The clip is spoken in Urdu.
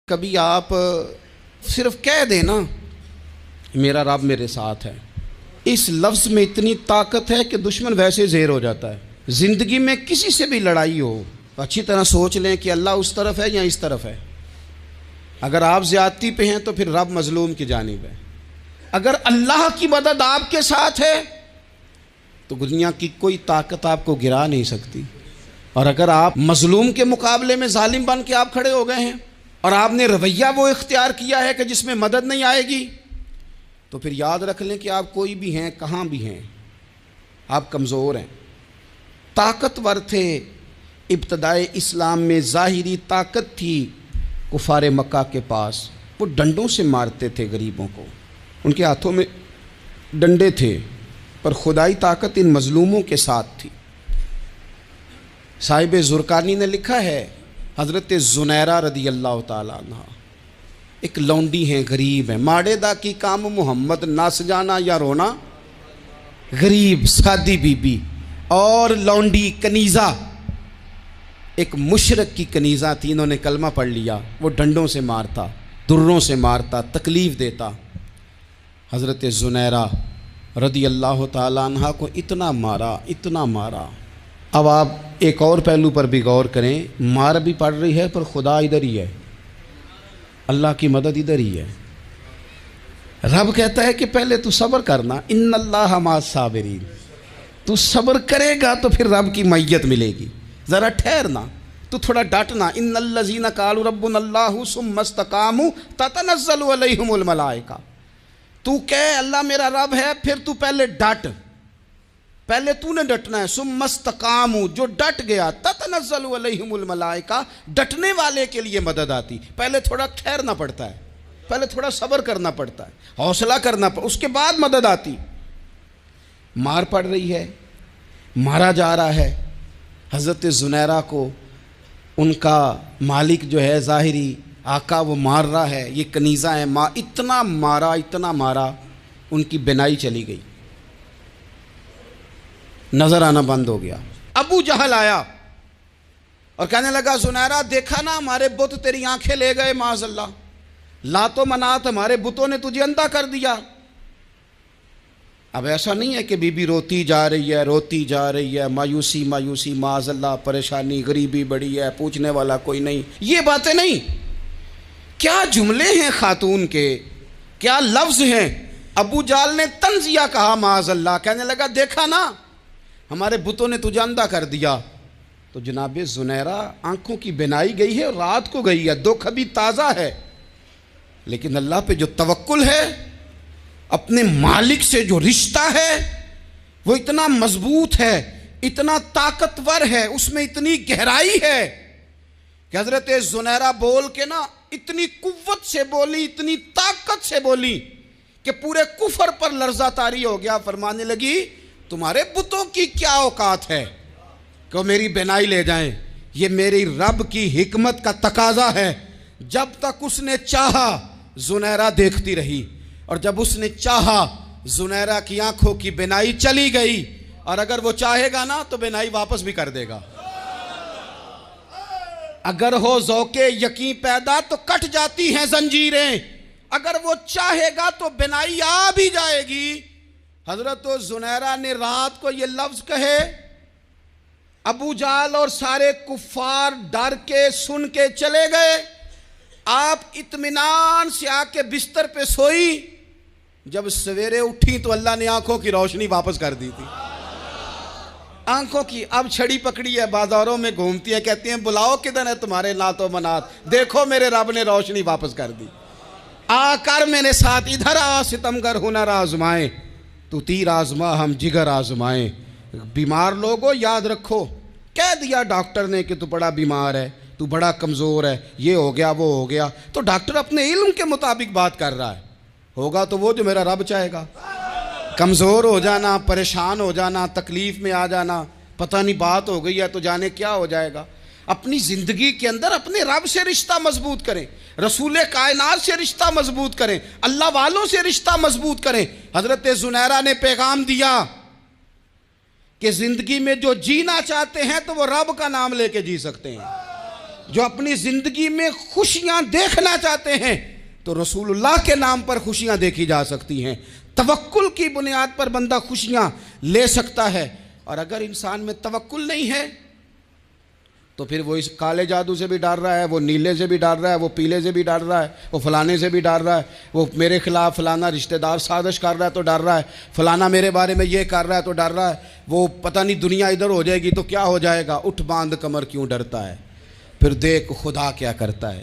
کبھی آپ صرف کہہ دیں نا میرا رب میرے ساتھ ہے، اس لفظ میں اتنی طاقت ہے کہ دشمن ویسے زیر ہو جاتا ہے۔ زندگی میں کسی سے بھی لڑائی ہو اچھی طرح سوچ لیں کہ اللہ اس طرف ہے یا اس طرف ہے۔ اگر آپ زیادتی پہ ہیں تو پھر رب مظلوم کی جانب ہے۔ اگر اللہ کی مدد آپ کے ساتھ ہے تو دنیا کی کوئی طاقت آپ کو گرا نہیں سکتی، اور اگر آپ مظلوم کے مقابلے میں ظالم بن کے آپ کھڑے ہو گئے ہیں اور آپ نے رویہ وہ اختیار کیا ہے کہ جس میں مدد نہیں آئے گی، تو پھر یاد رکھ لیں کہ آپ کوئی بھی ہیں، کہاں بھی ہیں، آپ کمزور ہیں۔ طاقتور تھے ابتدائے اسلام میں، ظاہری طاقت تھی کفار مکہ کے پاس، وہ ڈنڈوں سے مارتے تھے غریبوں کو، ان کے ہاتھوں میں ڈنڈے تھے، پر خدائی طاقت ان مظلوموں کے ساتھ تھی۔ صاحب زرقانی نے لکھا ہے، حضرت زنیرہ رضی اللہ تعالیٰ عنہ ایک لونڈی ہیں، غریب ہیں، ماڑے دا کی کام محمد نس جانا یا رونا، غریب سادی بی بی اور لونڈی کنیزہ، ایک مشرک کی کنیزہ تھی، انہوں نے کلمہ پڑھ لیا، وہ ڈنڈوں سے مارتا، دروں سے مارتا، تکلیف دیتا۔ حضرت زنیرہ رضی اللہ تعالیٰ عنہ کو اتنا مارا۔ اب آپ ایک اور پہلو پر بھی غور کریں، مار بھی پڑ رہی ہے پر خدا ادھر ہی ہے، اللہ کی مدد ادھر ہی ہے۔ رب کہتا ہے کہ پہلے تو صبر کرنا، ان اللہ مع الصابرین، تو صبر کرے گا تو پھر رب کی معیت ملے گی، ذرا ٹھہرنا، تو تھوڑا ڈٹنا۔ ان الذین قالوا ربنا اللہ ثم استقاموا تتنزل علیہم الملائکہ، تو کہے اللہ میرا رب ہے، پھر تو پہلے ڈٹ، پہلے تو نے ڈٹنا ہے۔ ثم استقاموا، جو ڈٹ گیا، تتنزل علیہم الملائکہ، ڈٹنے والے کے لیے مدد آتی، پہلے تھوڑا ٹھہرنا پڑتا ہے، پہلے تھوڑا صبر کرنا پڑتا ہے، حوصلہ کرنا پڑتا، اس کے بعد مدد آتی۔ مار پڑ رہی ہے، مارا جا رہا ہے حضرت زنیرہ کو، ان کا مالک جو ہے ظاہری آقا وہ مار رہا ہے، یہ کنیزہ ہے، اتنا مارا ان کی بینائی چلی گئی، نظر آنا بند ہو گیا۔ ابو جہل آیا اور کہنے لگا زنیرہ دیکھا نا ہمارے بت تیری آنکھیں لے گئے، معاذ اللہ، لات و منات ہمارے بتوں نے تجھے اندھا کر دیا۔ اب ایسا نہیں ہے کہ بی بی روتی جا رہی ہے، مایوسی معاذ اللہ، پریشانی، غریبی بڑی ہے، پوچھنے والا کوئی نہیں، یہ باتیں نہیں۔ کیا جملے ہیں خاتون کے، کیا لفظ ہیں۔ ابو جہل نے تنزیہ کہا معاذ اللہ، کہنے لگا دیکھا نا ہمارے بتوں نے تجھے اندھا کر دیا۔ تو جناب زنیرہ آنکھوں کی بینائی گئی ہے، رات کو گئی ہے، دکھ ابھی تازہ ہے، لیکن اللہ پہ جو توکل ہے، اپنے مالک سے جو رشتہ ہے وہ اتنا مضبوط ہے، اتنا طاقتور ہے، اس میں اتنی گہرائی ہے کہ حضرت زنیرہ بول کے نا اتنی قوت سے بولی، اتنی طاقت سے بولی کہ پورے کفر پر لرزہ طاری ہو گیا۔ فرمانے لگی تمہارے بتوں کی کیا اوقات ہے کہ وہ میری بینائی لے جائیں، یہ میری رب کی حکمت کا تقاضا ہے۔ جب تک اس نے چاہا زنیرہ دیکھتی رہی، اور جب اس نے چاہا زنیرہ کی آنکھوں کی بینائی چلی گئی، اور اگر وہ چاہے گا نا تو بینائی واپس بھی کر دے گا۔ اگر ہو ذوق یقین پیدا تو کٹ جاتی ہیں زنجیریں، اگر وہ چاہے گا تو بینائی آ بھی جائے گی۔ حضرت زنیرہ نے رات کو یہ لفظ کہے، ابو جہل اور سارے کفار ڈر کے سن کے چلے گئے، آپ اطمینان سے آ کے بستر پہ سوئی۔ جب سویرے اٹھی تو اللہ نے آنکھوں کی روشنی واپس کر دی تھی، آنکھوں کی اب چھڑی پکڑی ہے، بازاروں میں گھومتی ہے، کہتی ہیں بلاؤ کدھر ہے تمہارے لات و منات، دیکھو میرے رب نے روشنی واپس کر دی، آ کر میرے ساتھ ادھر آ، ستمگر ہنر آزمائیں، تو تیر آزما ہم جگر آزمائیں۔ بیمار لوگوں یاد رکھو، کہہ دیا ڈاکٹر نے کہ تو بڑا بیمار ہے، تو بڑا کمزور ہے، یہ ہو گیا وہ ہو گیا، تو ڈاکٹر اپنے علم کے مطابق بات کر رہا ہے، ہوگا تو وہ جو میرا رب چاہے گا۔ کمزور ہو جانا، پریشان ہو جانا، تکلیف میں آ جانا، پتہ نہیں بات ہو گئی ہے تو جانے کیا ہو جائے گا۔ اپنی زندگی کے اندر اپنے رب سے رشتہ مضبوط کریں، رسول کائنات سے رشتہ مضبوط کریں، اللہ والوں سے رشتہ مضبوط کریں۔ حضرت زنیرہ نے پیغام دیا کہ زندگی میں جو جینا چاہتے ہیں تو وہ رب کا نام لے کے جی سکتے ہیں۔ جو اپنی زندگی میں خوشیاں دیکھنا چاہتے ہیں تو رسول اللہ کے نام پر خوشیاں دیکھی جا سکتی ہیں. توکل کی بنیاد پر بندہ خوشیاں لے سکتا ہے. اور اگر انسان میں توکل نہیں ہے تو پھر وہ اس کالے جادو سے بھی ڈر رہا ہے, وہ نیلے سے بھی ڈر رہا ہے, وہ پیلے سے بھی ڈر رہا ہے, وہ فلانے سے بھی ڈر رہا ہے, وہ میرے خلاف فلانا رشتہ دار سازش کر رہا ہے تو ڈر رہا ہے, فلانا میرے بارے میں یہ کر رہا ہے تو ڈر رہا ہے, وہ پتہ نہیں دنیا ادھر ہو جائے گی تو کیا ہو جائے گا. اٹھ باندھ کمر کیوں ڈرتا ہے, پھر دیکھ خدا کیا کرتا ہے.